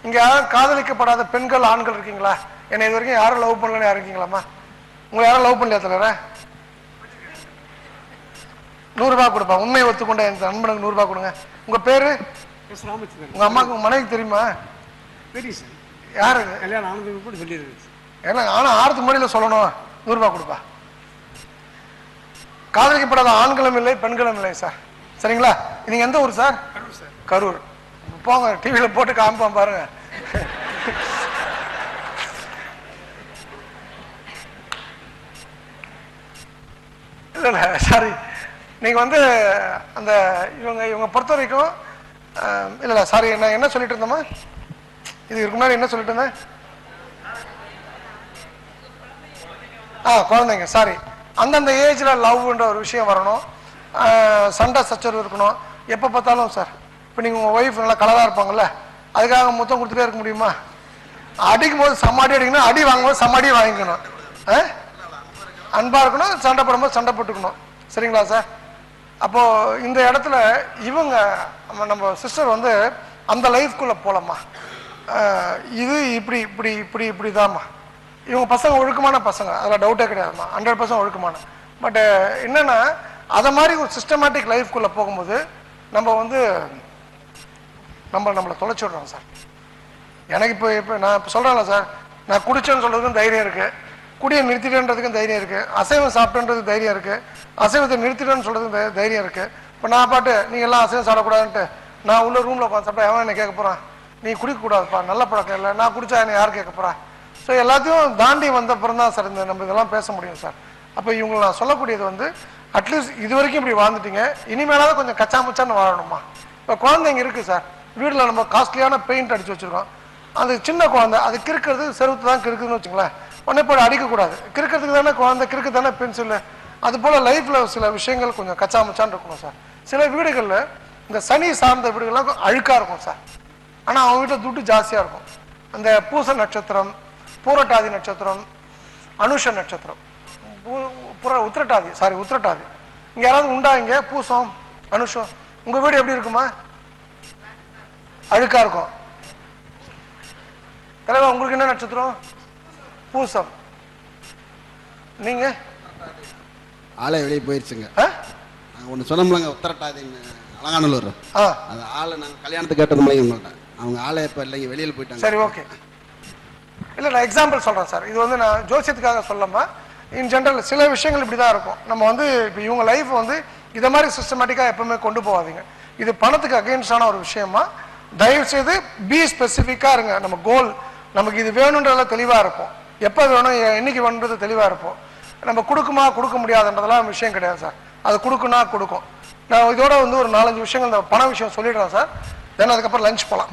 இங்க யாரும் காதலிக்கப்படாத பெண்கள் ஆண்கள் இருக்கீங்களா? என்னை இது வரைக்கும் யாரும் லவ் பண்ணலன்னு யாரும் இருக்கீங்களாம்மா? உங்களை யாரும் லவ் பண்ணலையா தலைவர? 100 ரூபாய் கொடுப்பா. உண்மையை ஒத்துக்கொண்ட என் நண்பனுக்கு 100 ரூபாய் கொடுங்க. உங்க பேரு? உங்க அம்மாவுக்கு உங்க மனைவிக்கு தெரியுமா? தெரியும் சார். யாருங்க? கல்யாணம் ஆனதுக்கு கூட சொல்லிடுறேன். ஏன்னா ஆனா ஆறுக்கு முறையில் சொல்லணும். 100 ரூபாய் கொடுப்பா. காதலிக்கப்படாத ஆண்களும் இல்லை பெண்களும் இல்லை சார். சரிங்களா? நீங்க எந்த ஊர் சார்? கரூர் சார். கரூர். போங்க டிவியில போட்டு காமிப்பான் பாருங்க. இல்ல இல்ல சாரி, நீங்க வந்து அந்த இவங்க பொறுத்த வரைக்கும் இல்ல சாரி, என்ன சொல்லிட்டு இருந்தோமா? இதுக்கு முன்னாடி என்ன சொல்லிட்டு இருந்தேன்? குழந்தைங்க. சாரி, அந்தந்த ஏஜ்ல லவ்ன்ற ஒரு விஷயம் வரணும். சண்டை சச்சரவு இருக்கணும். எப்போ பார்த்தாலும் சார், இப்போ நீங்கள் உங்கள் ஒய்ஃப் நல்லா கலராக இருப்பாங்கல்ல, அதுக்காக முத்தம் கொடுத்துட்டே இருக்க முடியுமா? அடிக்கும் போது சம்மாடி அடிக்கணும், அடி வாங்கும்போது சம்மாடி வாங்கிக்கணும். அன்பாக இருக்கணும், சண்டை போடும்போது சண்டை போட்டுக்கணும். சரிங்களா சார்? அப்போது இந்த இடத்துல இவங்க நம்ம சிஸ்டர் வந்து அந்த லைஃப்குள்ளே போகலாமா? இது இப்படி இப்படி இப்படி இப்படி தான்மா. இவங்க பசங்க ஒழுக்கமான பசங்க, அதில் டவுட்டே கிடையாதுமா. 100% ஒழுக்கமான. பட் என்னன்னா, அதை மாதிரி ஒரு சிஸ்டமேட்டிக் லைஃப்குள்ளே போகும்போது நம்ம வந்து நம்மளை தொலைச்சிடுறோம் சார். எனக்கு இப்போ நான் இப்போ சொல்கிறேன்ல சார், நான் குடிச்சேன்னு சொல்கிறதுக்கும் தைரியம் இருக்குது, குடியை நிறுத்திட்டேன்றதுக்கும் தைரியம் இருக்குது, அசைவம் சாப்பிட்டேன்றதுக்கு தைரியம் இருக்குது, அசைவத்தை நிறுத்திட்டேன்னு சொல்கிறதுக்கு தைரியம் இருக்குது. இப்போ நான் பாட்டு நீங்கள் எல்லாம் அசைவம் சாப்பிடக்கூடாதுன்ட்டு நான் உள்ள ரூமில் உட்காந்து சாப்பிட்டா எவன் என்ன கேட்க போகிறான்? நீ குடிக்கக்கூடாதுப்பா, நல்ல பழக்கம் இல்லை, நான் குடிச்சா என்ன யார் கேட்க போகிறா? ஸோ எல்லாத்தையும் தாண்டி வந்த அப்புறம் தான் சார் நம்ம இதெல்லாம் பேச முடியும் சார். அப்போ இவங்களை நான் சொல்லக்கூடியது வந்து, அட்லீஸ்ட் இது வரைக்கும் இப்படி வாழ்ந்துட்டீங்க, இனிமேலாவது கொஞ்சம் கச்சாமுச்சான்னு வாழணுமா? இப்போ குழந்தைங்க இருக்குது சார், வீட்டில் நம்ம காஸ்ட்லியான பெயிண்ட் அடித்து வச்சுருக்கோம். அது சின்ன குழந்தை, அது கிறுக்கிறது செருத்து தான் கிறுக்குதுன்னு வச்சுங்களேன். உடனே போய் அடிக்கக்கூடாது. கிறுக்கிறதுக்கு தானே குழந்தை, கிறுக்கு தானே பென்சில். அது போல் லைஃப்பில் சில விஷயங்கள் கொஞ்சம் கச்சாமுச்சான்னு இருக்கணும் சார். சில வீடுகளில் இந்த சனி சார்ந்த வீடுகள்லாம் அழுக்காக இருக்கும் சார். ஆனால் அவங்க வீட்டில் துட்டு ஜாஸ்தியாக இருக்கும். அந்த பூச நட்சத்திரம், பூரட்டாதி நட்சத்திரம், அனுஷ நட்சத்திரம், உத்திரட்டாதி இங்க யாராவது உண்டா? இங்க பூசம் அனுஷம் உங்க வீடு எப்படி இருக்குமா? அழுக்கா இருக்கும். தலைவா உங்களுக்கு என்ன நட்சத்திரம்? பூசம். நீங்க? ஆளை வெளியே போயிருச்சுங்க. ஒன்று சொன்னோம்லங்க, உத்திரட்டாதி அலங்காநல்லூர். அது ஆளை நாங்கள் கல்யாணத்துக்கு கேட்டோம்ல உங்கள்கிட்ட, அவங்க ஆளை இப்போ இல்லைங்க, வெளியில் போயிட்டாங்க. சரி, ஓகே. இல்லை, நான் எக்ஸாம்பிள் சொல்கிறேன் சார். இது வந்து நான் ஜோசியத்துக்காக சொல்லாமல் இன் ஜென்ரல் சில விஷயங்கள் இப்படி தான் இருக்கும். நம்ம வந்து இப்போ இவங்க லைஃப் வந்து இதை மாதிரி சிஸ்டமேட்டிக்காக எப்பவுமே கொண்டு போகாதீங்க. இது பணத்துக்கு அகெயின்ஸ்டான ஒரு விஷயமா. தயவுசெய்து பி ஸ்பெசிஃபிக்காக இருங்க. நம்ம கோல், நமக்கு இது வேணுன்றதெல்லாம் தெளிவாக இருப்போம். எப்போ வேணும், என்னைக்கு வேணுன்றது தெளிவாக இருப்போம். நம்ம கொடுக்குமா கொடுக்க முடியாதுன்றதெல்லாம் விஷயம் கிடையாது சார். அது கொடுக்குன்னா கொடுக்கும். நான் இதோட வந்து ஒரு 4-5 விஷயங்கள் இந்த பண விஷயம் சொல்லிடுறேன் சார். தென் அதுக்கப்புறம் லஞ்ச் போகலாம்.